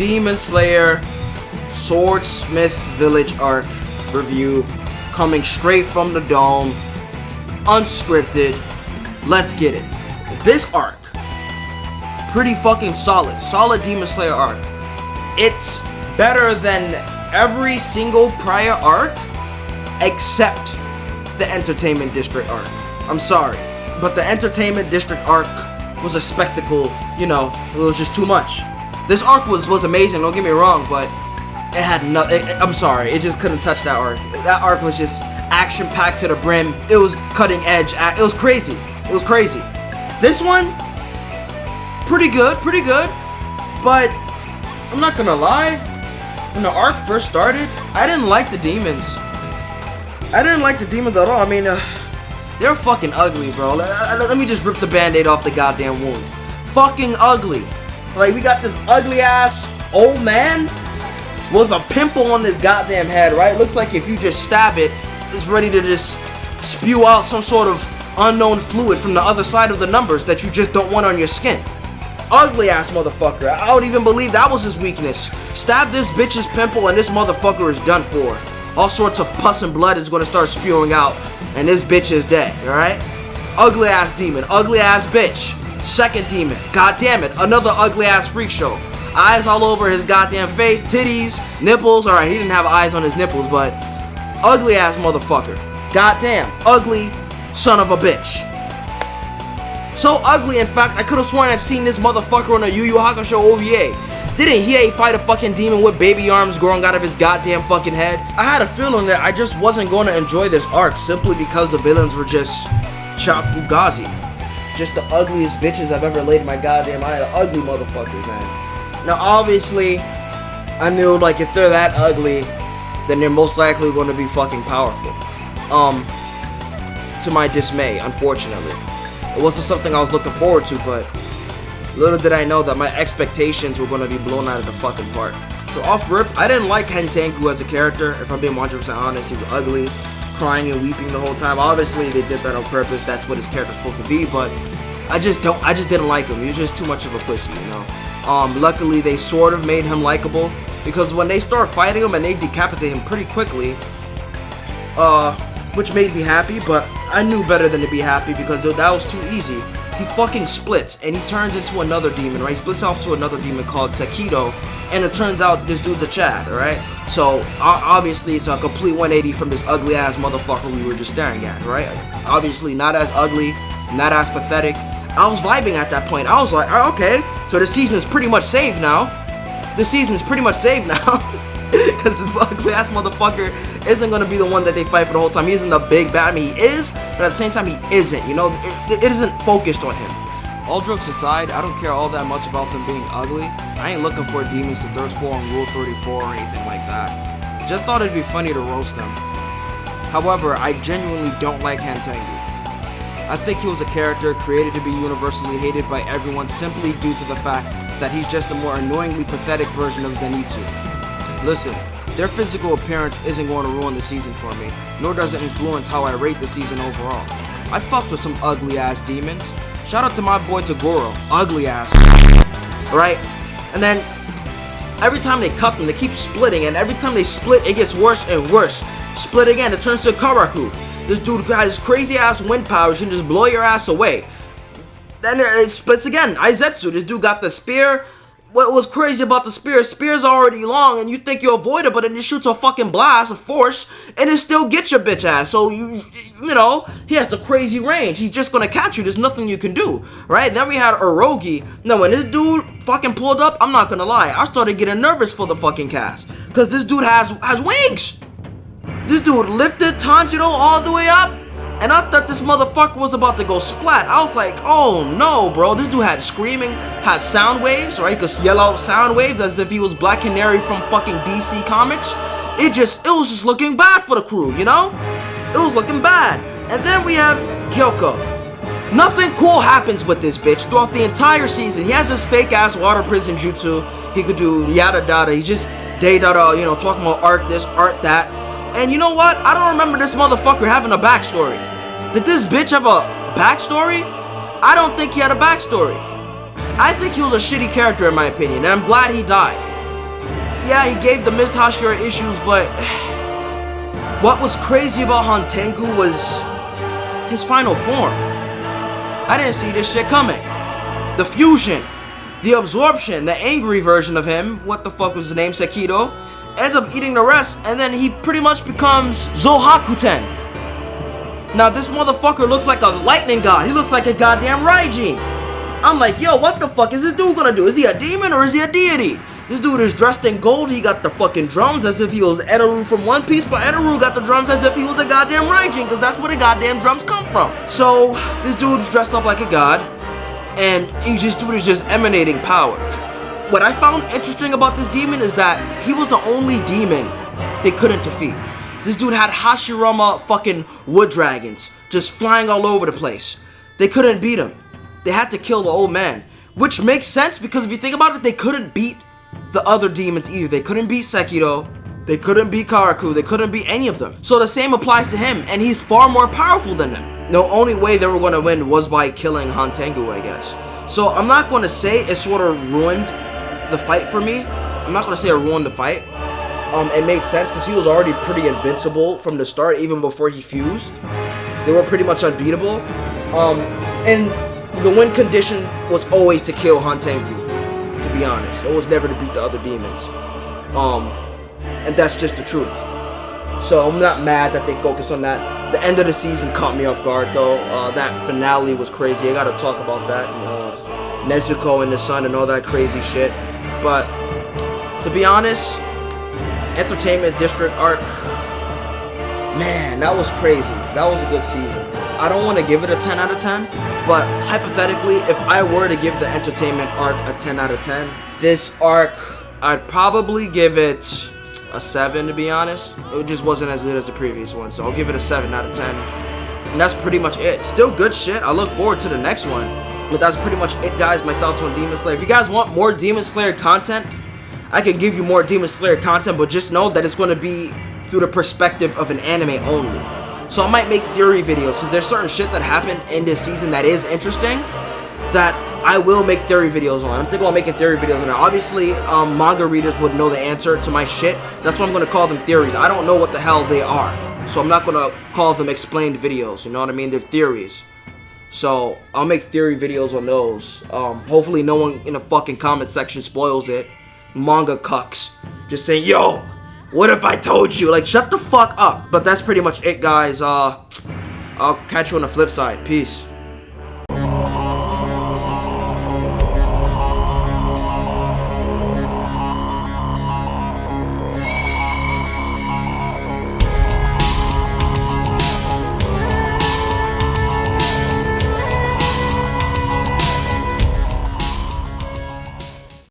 Demon Slayer Swordsmith Village arc review, coming straight from the dome, unscripted. Let's get it. This arc, pretty fucking solid Demon Slayer arc. It's better than every single prior arc except the Entertainment District arc. I'm sorry, but the Entertainment District arc was a spectacle, you know, it was just too much. This arc was amazing, don't get me wrong, but it had nothing. I'm sorry, it just couldn't touch that arc. That arc was just action-packed to the brim. It was cutting edge. It was crazy. It was crazy. This one, pretty good, but I'm not gonna lie, when the arc first started, I didn't like the demons. I didn't like the demons at all. I mean, they're fucking ugly, bro. Let me just rip the band-aid off the goddamn wound. Fucking ugly. Like, we got this ugly-ass old man with a pimple on his goddamn head, right? Looks like if you just stab it, it's ready to just spew out some sort of unknown fluid from the other side of the numbers that you just don't want on your skin. Ugly ass motherfucker. I would even believe that was his weakness. Stab this bitch's pimple and this motherfucker is done for. All sorts of pus and blood is gonna start spewing out and this bitch is dead, alright? Ugly ass demon, ugly ass bitch. Second demon, god damn it, another ugly ass freak show. Eyes all over his goddamn face, titties, nipples. Alright, he didn't have eyes on his nipples, but ugly ass motherfucker. Goddamn, ugly son of a bitch. So ugly, in fact, I could have sworn I've seen this motherfucker on a Yu Yu Hakusho OVA. Didn't he fight a fucking demon with baby arms growing out of his goddamn fucking head? I had a feeling that I just wasn't going to enjoy this arc simply because the villains were just Chop Fugazi. Just the ugliest bitches I've ever laid my goddamn eye. Ugly motherfuckers, man. Now, obviously, I knew, like, if they're that ugly, then they're most likely going to be fucking powerful. To my dismay, unfortunately. It wasn't something I was looking forward to, but little did I know that my expectations were going to be blown out of the fucking park. So off rip, I didn't like Hentenku as a character, if I'm being 100% honest. He was ugly, crying and weeping the whole time. Obviously, they did that on purpose. That's what his character's supposed to be, but I just didn't like him. He was just too much of a pussy, you know. Luckily, they sort of made him likable, because when they start fighting him and they decapitate him pretty quickly, which made me happy, but I knew better than to be happy because that was too easy. He fucking splits and he turns into another demon, right? He splits off to another demon called Sekido, and it turns out this dude's a Chad, alright? So obviously it's a complete 180 from this ugly ass motherfucker we were just staring at, right? Obviously not as ugly, not as pathetic. I was vibing at that point. I was like, okay, so the season is pretty much saved now. The season's pretty much saved now. Because this ugly ass motherfucker isn't going to be the one that they fight for the whole time. He isn't the big bad. I mean, he is, but at the same time, he isn't. You know, it isn't focused on him. All jokes aside, I don't care all that much about them being ugly. I ain't looking for demons to thirst for on Rule 34 or anything like that. Just thought it'd be funny to roast them. However, I genuinely don't like Hentenku. I think he was a character created to be universally hated by everyone simply due to the fact that he's just a more annoyingly pathetic version of Zenitsu. Listen, their physical appearance isn't going to ruin the season for me, nor does it influence how I rate the season overall. I fucked with some ugly ass demons. Shout out to my boy Toguro, ugly ass. Right? And then, every time they cut them, they keep splitting, and every time they split, it gets worse and worse. Split again, it turns to Karaku. This dude has crazy ass wind powers, he can just blow your ass away. Then it splits again, Aizetsu, this dude got the spear. What was crazy about the spear's already long and you think you avoid it, but then it shoots a fucking blast of force and it still gets your bitch ass. So you know, he has the crazy range. He's just gonna catch you. There's nothing you can do, right? Then we had Orogi. Now when this dude fucking pulled up, I'm not gonna lie, I started getting nervous for the fucking cast, cause this dude has wings. This dude lifted Tanjiro all the way up. And I thought this motherfucker was about to go splat. I was like, oh no, bro. This dude had screaming, had sound waves, right? He could yell out sound waves as if he was Black Canary from fucking DC Comics. It was just looking bad for the crew, you know? It was looking bad. And then we have Gyoko. Nothing cool happens with this bitch throughout the entire season. He has this fake ass water prison jutsu. He could do yada dada. He's just data, you know, talking about art this, art that. And you know what? I don't remember this motherfucker having a backstory. Did this bitch have a backstory? I don't think he had a backstory. I think he was a shitty character in my opinion, and I'm glad he died. yeah, he gave the Mist Hashira issues, but what was crazy about Hantengu was his final form. I didn't see this shit coming. The fusion, the absorption, the angry version of him, what the fuck was his name, Sekido, ends up eating the rest, and then he pretty much becomes Zohakuten. Now this motherfucker looks like a lightning god. He looks like a goddamn Raijin. I'm like, yo, what the fuck is this dude gonna do? Is he a demon or is he a deity? This dude is dressed in gold. He got the fucking drums as if he was Edaru from One Piece, but Edaru got the drums as if he was a goddamn Raijin, because that's where the goddamn drums come from. So this dude's dressed up like a god, and dude is just emanating power. What I found interesting about this demon is that he was the only demon they couldn't defeat. This dude had Hashirama fucking wood dragons just flying all over the place. They couldn't beat him. They had to kill the old man, which makes sense because if you think about it, they couldn't beat the other demons either. They couldn't beat Sekido. They couldn't beat Karaku. They couldn't beat any of them. So the same applies to him, and he's far more powerful than them. The only way they were going to win was by killing Hantengu, I guess. So I'm not going to say it sort of ruined the fight for me. I'm not going to say it ruined the fight. It made sense because he was already pretty invincible from the start, even before he fused. They were pretty much unbeatable. And the win condition was always to kill Hantengu, to be honest. It was never to beat the other demons. And that's just the truth. So I'm not mad that they focused on that. The end of the season caught me off guard, though. That finale was crazy. I gotta talk about that. Nezuko and the sun and all that crazy shit. But to be honest, Entertainment District arc, man, that was crazy. That was a good season. I don't want to give it a 10 out of 10, but hypothetically, if I were to give the Entertainment arc a 10 out of 10, this arc, I'd probably give it a 7, to be honest. It just wasn't as good as the previous one, so I'll give it a 7 out of 10. And that's pretty much it. Still good shit. I look forward to the next one. But that's pretty much it, guys. My thoughts on Demon Slayer. If you guys want more Demon Slayer content, I can give you more Demon Slayer content, but just know that it's going to be through the perspective of an anime only. So I might make theory videos, because there's certain shit that happened in this season that is interesting, that I will make theory videos on. I'm thinking about making theory videos on it. Obviously, manga readers would know the answer to my shit. That's why I'm going to call them theories. I don't know what the hell they are, so I'm not going to call them explained videos, you know what I mean? They're theories. So I'll make theory videos on those. Hopefully no one in the fucking comment section spoils it. Manga cucks just saying, yo, what if I told you? Like, shut the fuck up. But that's pretty much it, guys. I'll catch you on the flip side. Peace.